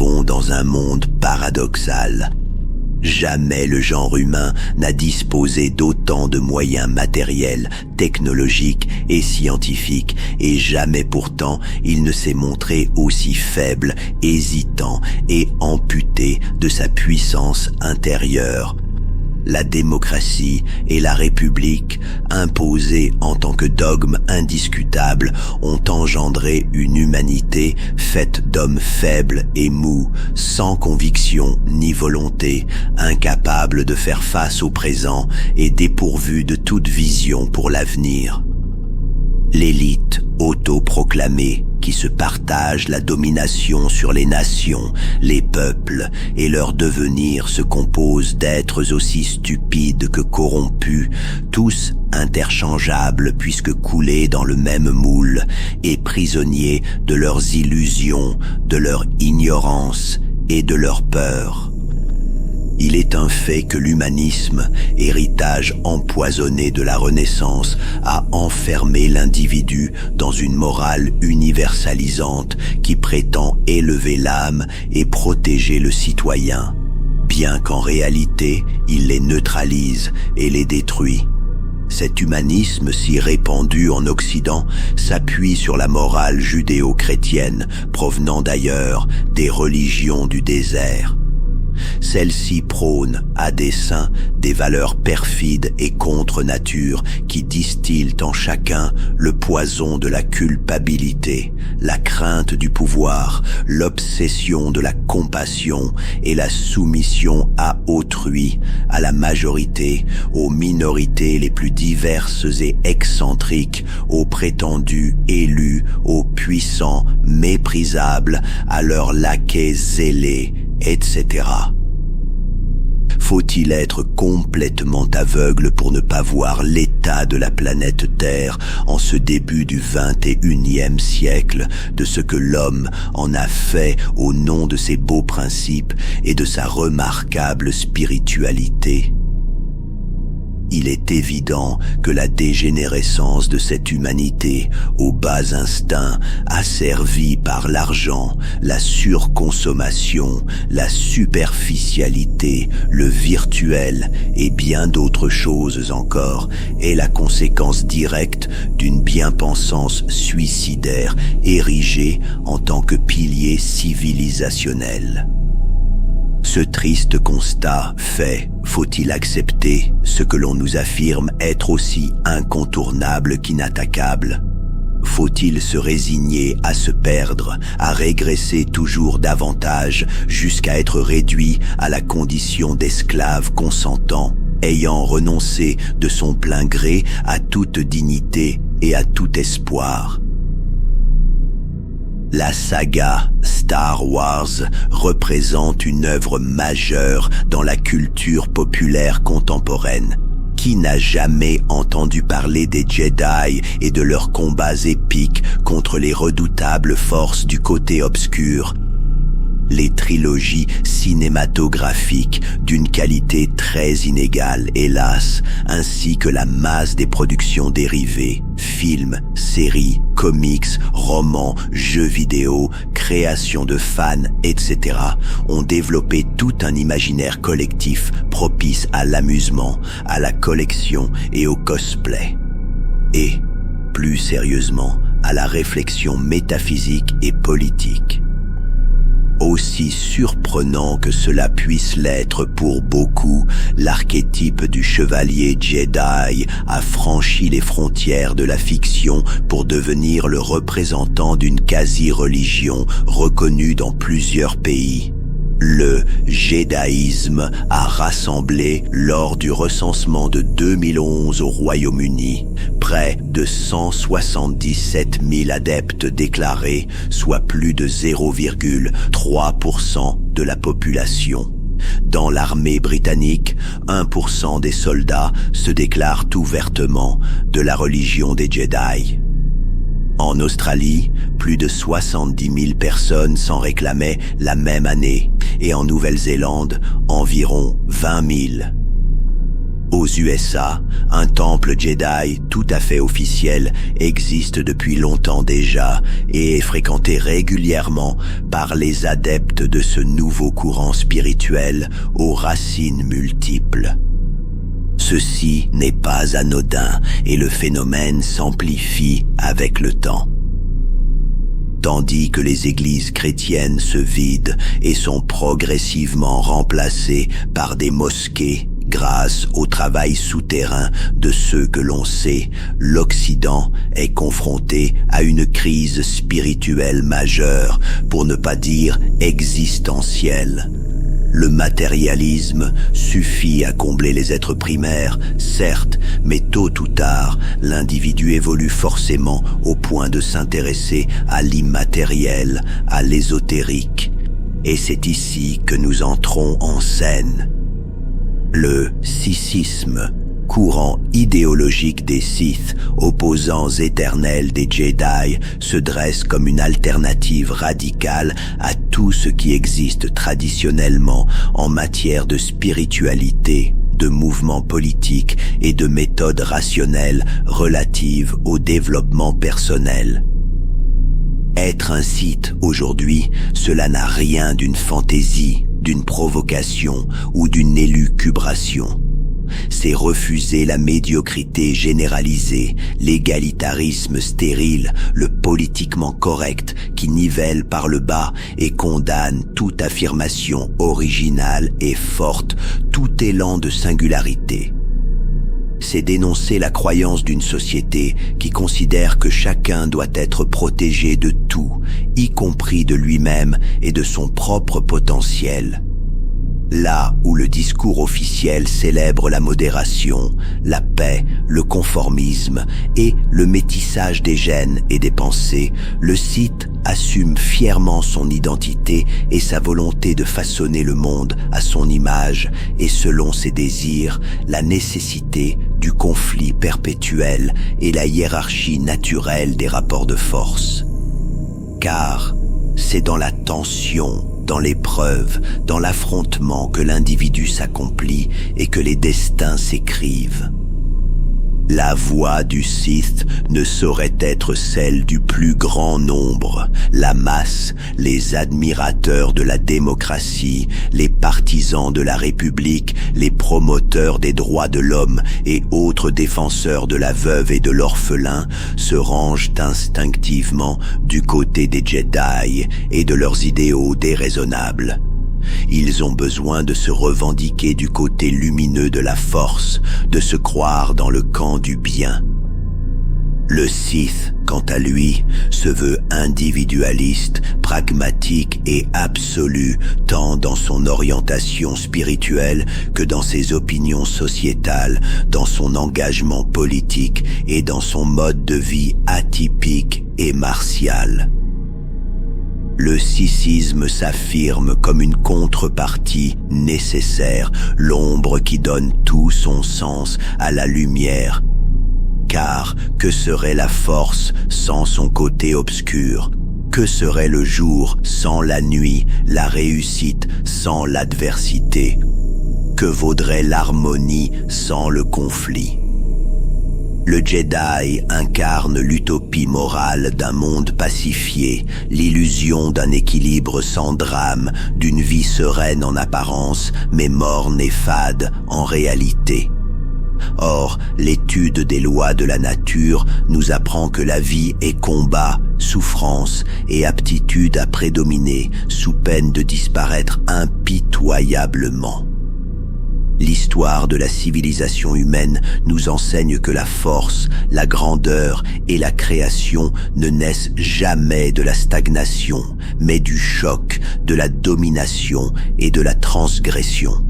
vivons dans un monde paradoxal. Jamais le genre humain n'a disposé d'autant de moyens matériels, technologiques et scientifiques, et jamais pourtant il ne s'est montré aussi faible, hésitant et amputé de sa puissance intérieure. La démocratie et la République, imposées en tant que dogme indiscutable, ont engendré une humanité faite d'hommes faibles et mous, sans conviction ni volonté, incapables de faire face au présent et dépourvus de toute vision pour l'avenir. L'élite autoproclamée qui se partage la domination sur les nations, les peuples et leur devenir se compose d'êtres aussi stupides que corrompus, tous interchangeables puisque coulés dans le même moule et prisonniers de leurs illusions, de leur ignorance et de leur peur. Il est un fait que l'humanisme, héritage empoisonné de la Renaissance, a enfermé l'individu dans une morale universalisante qui prétend élever l'âme et protéger le citoyen, bien qu'en réalité, il les neutralise et les détruit. Cet humanisme si répandu en Occident s'appuie sur la morale judéo-chrétienne, provenant d'ailleurs des religions du désert. Celle-ci prône, à dessein, des valeurs perfides et contre nature qui distillent en chacun le poison de la culpabilité, la crainte du pouvoir, l'obsession de la compassion et la soumission à autrui, à la majorité, aux minorités les plus diverses et excentriques, aux prétendus élus, aux puissants méprisables, à leurs laquais zélés, etc. Faut-il être complètement aveugle pour ne pas voir l'état de la planète Terre en ce début du XXIe siècle, de ce que l'homme en a fait au nom de ses beaux principes et de sa remarquable spiritualité? Il est évident que la dégénérescence de cette humanité aux bas instincts, asservie par l'argent, la surconsommation, la superficialité, le virtuel et bien d'autres choses encore, est la conséquence directe d'une bien-pensance suicidaire érigée en tant que pilier civilisationnel. Ce triste constat fait, faut-il accepter ce que l'on nous affirme être aussi incontournable qu'inattaquable? Faut-il se résigner à se perdre, à régresser toujours davantage jusqu'à être réduit à la condition d'esclave consentant, ayant renoncé de son plein gré à toute dignité et à tout espoir? La saga Star Wars représente une œuvre majeure dans la culture populaire contemporaine. Qui n'a jamais entendu parler des Jedi et de leurs combats épiques contre les redoutables forces du côté obscur? Les trilogies cinématographiques d'une qualité très inégale, hélas, ainsi que la masse des productions dérivées, films, séries, comics, romans, jeux vidéo, créations de fans, etc., ont développé tout un imaginaire collectif propice à l'amusement, à la collection et au cosplay. Et, plus sérieusement, à la réflexion métaphysique et politique. Aussi surprenant que cela puisse l'être pour beaucoup, l'archétype du chevalier Jedi a franchi les frontières de la fiction pour devenir le représentant d'une quasi-religion reconnue dans plusieurs pays. Le jédaïsme a rassemblé, lors du recensement de 2011 au Royaume-Uni, près de 177 000 adeptes déclarés, soit plus de 0,3% de la population. Dans l'armée britannique, 1% des soldats se déclarent ouvertement de la religion des Jedi. En Australie, plus de 70 000 personnes s'en réclamaient la même année, et en Nouvelle-Zélande, environ 20 000. Aux USA, un temple Jedi tout à fait officiel existe depuis longtemps déjà et est fréquenté régulièrement par les adeptes de ce nouveau courant spirituel aux racines multiples. Ceci n'est pas anodin et le phénomène s'amplifie avec le temps. Tandis que les églises chrétiennes se vident et sont progressivement remplacées par des mosquées grâce au travail souterrain de ceux que l'on sait, l'Occident est confronté à une crise spirituelle majeure, pour ne pas dire existentielle. Le matérialisme suffit à combler les êtres primaires, certes, mais tôt ou tard, l'individu évolue forcément au point de s'intéresser à l'immatériel, à l'ésotérique. Et c'est ici que nous entrons en scène. Le Sithisme, courant idéologique des Sith, opposants éternels des Jedi, se dresse comme une alternative radicale à tout ce qui existe traditionnellement en matière de spiritualité, de mouvements politiques et de méthodes rationnelles relatives au développement personnel. Être un Sith aujourd'hui, cela n'a rien d'une fantaisie, d'une provocation ou d'une élucubration. C'est refuser la médiocrité généralisée, l'égalitarisme stérile, le politiquement correct qui nivelle par le bas et condamne toute affirmation originale et forte, tout élan de singularité. C'est dénoncer la croyance d'une société qui considère que chacun doit être protégé de tout, y compris de lui-même et de son propre potentiel. Là où le discours officiel célèbre la modération, la paix, le conformisme et le métissage des gènes et des pensées, le Sith assume fièrement son identité et sa volonté de façonner le monde à son image et selon ses désirs, la nécessité du conflit perpétuel et la hiérarchie naturelle des rapports de force. Car c'est dans la tension, dans l'épreuve, dans l'affrontement que l'individu s'accomplit et que les destins s'écrivent. La voix du Sith ne saurait être celle du plus grand nombre, la masse, les admirateurs de la démocratie, les partisans de la République, les promoteurs des droits de l'homme et autres défenseurs de la veuve et de l'orphelin se rangent instinctivement du côté des Jedi et de leurs idéaux déraisonnables. Ils ont besoin de se revendiquer du côté lumineux de la force, de se croire dans le camp du bien. Le Sith, quant à lui, se veut individualiste, pragmatique et absolu, tant dans son orientation spirituelle que dans ses opinions sociétales, dans son engagement politique et dans son mode de vie atypique et martial. Le sithisme s'affirme comme une contrepartie nécessaire, l'ombre qui donne tout son sens à la lumière. Car que serait la force sans son côté obscur? Que serait le jour sans la nuit, la réussite sans l'adversité? Que vaudrait l'harmonie sans le conflit? Le Jedi incarne l'utopie morale d'un monde pacifié, l'illusion d'un équilibre sans drame, d'une vie sereine en apparence, mais morne et fade en réalité. Or, l'étude des lois de la nature nous apprend que la vie est combat, souffrance et aptitude à prédominer, sous peine de disparaître impitoyablement. L'histoire de la civilisation humaine nous enseigne que la force, la grandeur et la création ne naissent jamais de la stagnation, mais du choc, de la domination et de la transgression.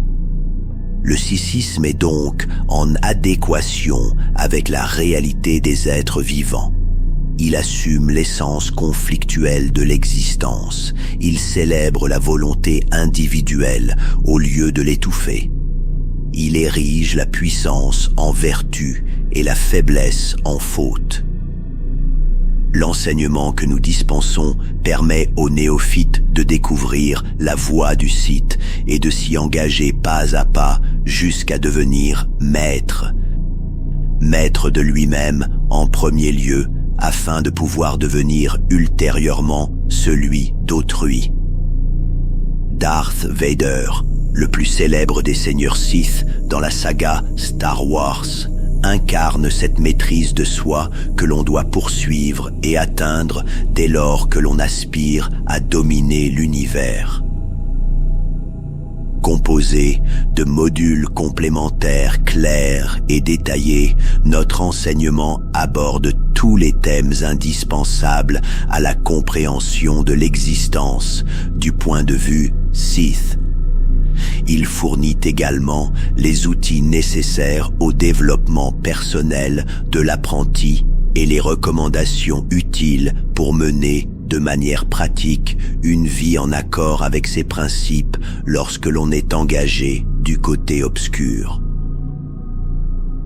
Le sithisme est donc en adéquation avec la réalité des êtres vivants. Il assume l'essence conflictuelle de l'existence. Il célèbre la volonté individuelle au lieu de l'étouffer. Il érige la puissance en vertu et la faiblesse en faute. L'enseignement que nous dispensons permet aux néophytes de découvrir la voie du Sith et de s'y engager pas à pas jusqu'à devenir maître. Maître de lui-même en premier lieu, afin de pouvoir devenir ultérieurement celui d'autrui. Darth Vader, le plus célèbre des seigneurs Sith dans la saga Star Wars, incarne cette maîtrise de soi que l'on doit poursuivre et atteindre dès lors que l'on aspire à dominer l'univers. Composé de modules complémentaires clairs et détaillés, notre enseignement aborde tous les thèmes indispensables à la compréhension de l'existence du point de vue Sith. Il fournit également les outils nécessaires au développement personnel de l'apprenti et les recommandations utiles pour mener de manière pratique une vie en accord avec ses principes lorsque l'on est engagé du côté obscur.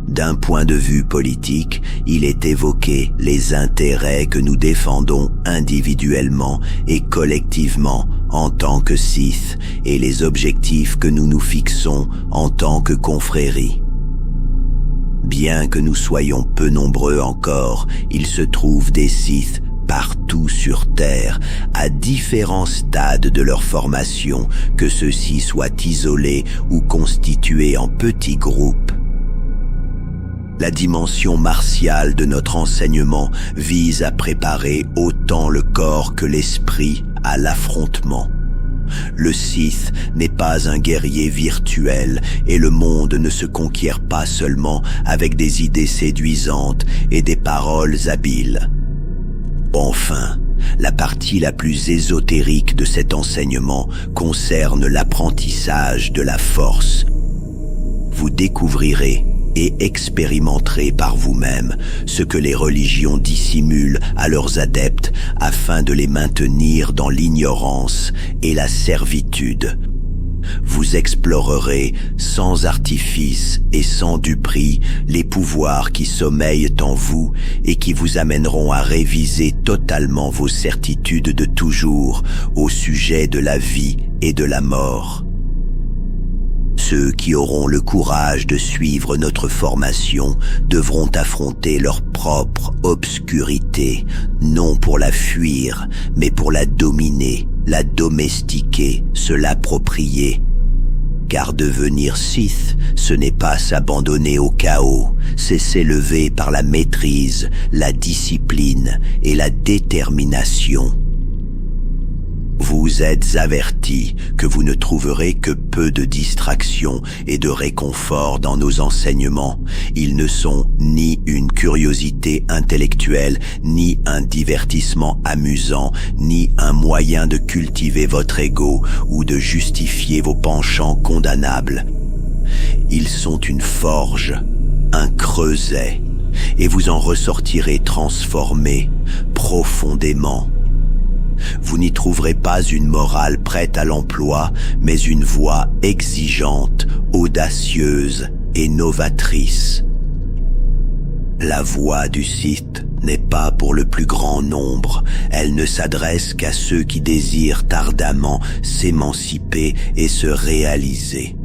D'un point de vue politique, il est évoqué les intérêts que nous défendons individuellement et collectivement en tant que Sith et les objectifs que nous nous fixons en tant que confrérie. Bien que nous soyons peu nombreux encore, il se trouve des Sith partout sur Terre, à différents stades de leur formation, que ceux-ci soient isolés ou constitués en petits groupes. La dimension martiale de notre enseignement vise à préparer autant le corps que l'esprit à l'affrontement. Le Sith n'est pas un guerrier virtuel et le monde ne se conquiert pas seulement avec des idées séduisantes et des paroles habiles. Enfin, la partie la plus ésotérique de cet enseignement concerne l'apprentissage de la force. Vous découvrirez et expérimenterez par vous-même ce que les religions dissimulent à leurs adeptes afin de les maintenir dans l'ignorance et la servitude. Vous explorerez sans artifice et sans duperie les pouvoirs qui sommeillent en vous et qui vous amèneront à réviser totalement vos certitudes de toujours au sujet de la vie et de la mort. Ceux qui auront le courage de suivre notre formation devront affronter leur propre obscurité, non pour la fuir, mais pour la dominer, la domestiquer, se l'approprier. Car devenir Sith, ce n'est pas s'abandonner au chaos, c'est s'élever par la maîtrise, la discipline et la détermination. Vous êtes avertis que vous ne trouverez que peu de distractions et de réconfort dans nos enseignements. Ils ne sont ni une curiosité intellectuelle, ni un divertissement amusant, ni un moyen de cultiver votre ego ou de justifier vos penchants condamnables. Ils sont une forge, un creuset, et vous en ressortirez transformé, profondément. Vous n'y trouverez pas une morale prête à l'emploi, mais une voie exigeante, audacieuse et novatrice. La voie du Sith n'est pas pour le plus grand nombre, elle ne s'adresse qu'à ceux qui désirent ardemment s'émanciper et se réaliser.